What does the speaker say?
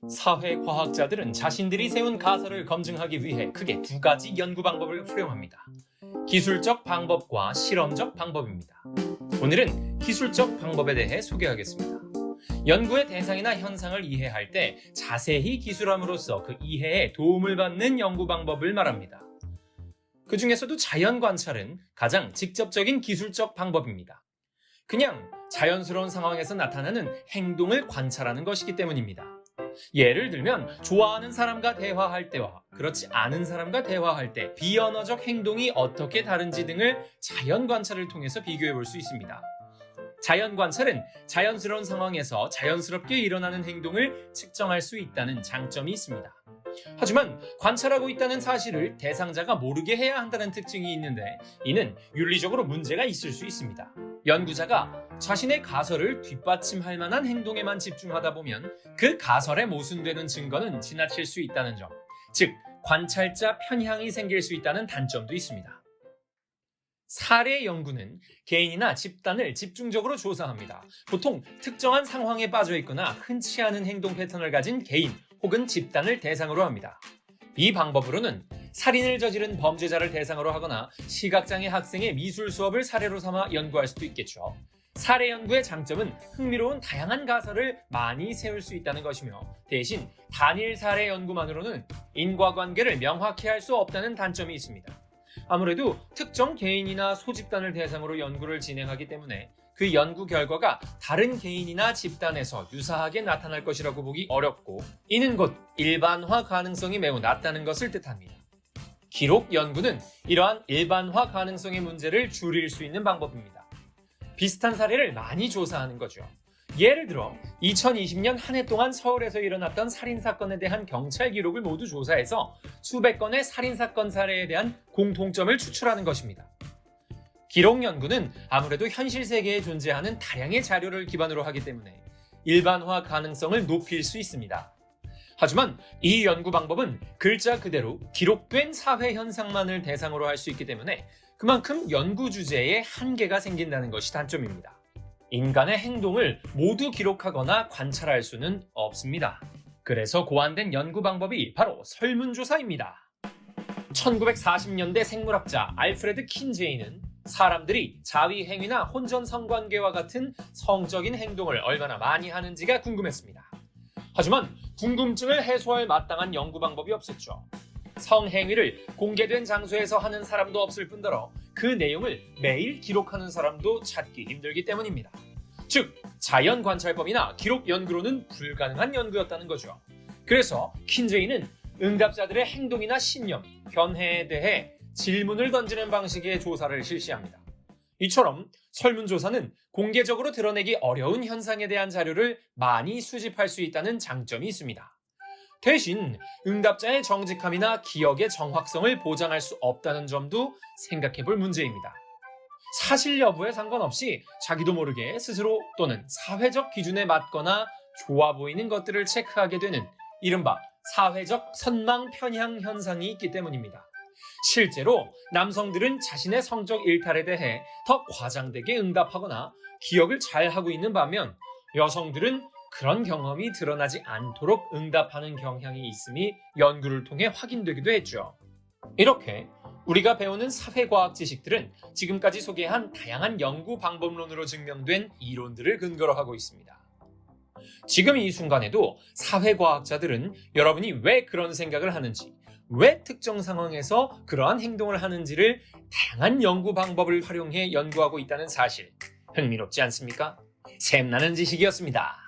사회과학자들은 자신들이 세운 가설을 검증하기 위해 크게 두 가지 연구 방법을 활용합니다. 기술적 방법과 실험적 방법입니다. 오늘은 기술적 방법에 대해 소개하겠습니다. 연구의 대상이나 현상을 이해할 때 자세히 기술함으로써 그 이해에 도움을 받는 연구 방법을 말합니다. 그 중에서도 자연 관찰은 가장 직접적인 기술적 방법입니다. 그냥 자연스러운 상황에서 나타나는 행동을 관찰하는 것이기 때문입니다. 예를 들면 좋아하는 사람과 대화할 때와 그렇지 않은 사람과 대화할 때 비언어적 행동이 어떻게 다른지 등을 자연 관찰을 통해서 비교해 볼 수 있습니다. 자연 관찰은 자연스러운 상황에서 자연스럽게 일어나는 행동을 측정할 수 있다는 장점이 있습니다. 하지만 관찰하고 있다는 사실을 대상자가 모르게 해야 한다는 특징이 있는데 이는 윤리적으로 문제가 있을 수 있습니다. 연구자가 자신의 가설을 뒷받침할 만한 행동에만 집중하다 보면 그 가설에 모순되는 증거는 지나칠 수 있다는 점, 즉 관찰자 편향이 생길 수 있다는 단점도 있습니다. 사례 연구는 개인이나 집단을 집중적으로 조사합니다. 보통 특정한 상황에 빠져 있거나 흔치 않은 행동 패턴을 가진 개인 혹은 집단을 대상으로 합니다. 이 방법으로는 살인을 저지른 범죄자를 대상으로 하거나 시각장애 학생의 미술 수업을 사례로 삼아 연구할 수도 있겠죠. 사례 연구의 장점은 흥미로운 다양한 가설을 많이 세울 수 있다는 것이며 대신 단일 사례 연구만으로는 인과관계를 명확히 할 수 없다는 단점이 있습니다. 아무래도 특정 개인이나 소집단을 대상으로 연구를 진행하기 때문에 그 연구 결과가 다른 개인이나 집단에서 유사하게 나타날 것이라고 보기 어렵고 이는 곧 일반화 가능성이 매우 낮다는 것을 뜻합니다. 기록 연구는 이러한 일반화 가능성의 문제를 줄일 수 있는 방법입니다. 비슷한 사례를 많이 조사하는 거죠. 예를 들어 2020년 한 해 동안 서울에서 일어났던 살인사건에 대한 경찰 기록을 모두 조사해서 수백 건의 살인사건 사례에 대한 공통점을 추출하는 것입니다. 기록 연구는 아무래도 현실 세계에 존재하는 다량의 자료를 기반으로 하기 때문에 일반화 가능성을 높일 수 있습니다. 하지만 이 연구 방법은 글자 그대로 기록된 사회 현상만을 대상으로 할 수 있기 때문에 그만큼 연구 주제에 한계가 생긴다는 것이 단점입니다. 인간의 행동을 모두 기록하거나 관찰할 수는 없습니다. 그래서 고안된 연구 방법이 바로 설문조사입니다. 1940년대 생물학자 알프레드 킨제이는 사람들이 자위 행위나 혼전 성관계와 같은 성적인 행동을 얼마나 많이 하는지가 궁금했습니다. 하지만 궁금증을 해소할 마땅한 연구 방법이 없었죠. 성행위를 공개된 장소에서 하는 사람도 없을 뿐더러 그 내용을 매일 기록하는 사람도 찾기 힘들기 때문입니다. 즉, 자연 관찰법이나 기록 연구로는 불가능한 연구였다는 거죠. 그래서 킨제이는 응답자들의 행동이나 신념, 견해에 대해 질문을 던지는 방식의 조사를 실시합니다. 이처럼 설문조사는 공개적으로 드러내기 어려운 현상에 대한 자료를 많이 수집할 수 있다는 장점이 있습니다. 대신 응답자의 정직함이나 기억의 정확성을 보장할 수 없다는 점도 생각해 볼 문제입니다. 사실 여부에 상관없이 자기도 모르게 스스로 또는 사회적 기준에 맞거나 좋아 보이는 것들을 체크하게 되는 이른바 사회적 선망 편향 현상이 있기 때문입니다. 실제로 남성들은 자신의 성적 일탈에 대해 더 과장되게 응답하거나 기억을 잘 하고 있는 반면 여성들은 그런 경험이 드러나지 않도록 응답하는 경향이 있음이 연구를 통해 확인되기도 했죠. 이렇게 우리가 배우는 사회과학 지식들은 지금까지 소개한 다양한 연구 방법론으로 증명된 이론들을 근거로 하고 있습니다. 지금 이 순간에도 사회과학자들은 여러분이 왜 그런 생각을 하는지, 왜 특정 상황에서 그러한 행동을 하는지를 다양한 연구 방법을 활용해 연구하고 있다는 사실, 흥미롭지 않습니까? 샘나는 지식이었습니다.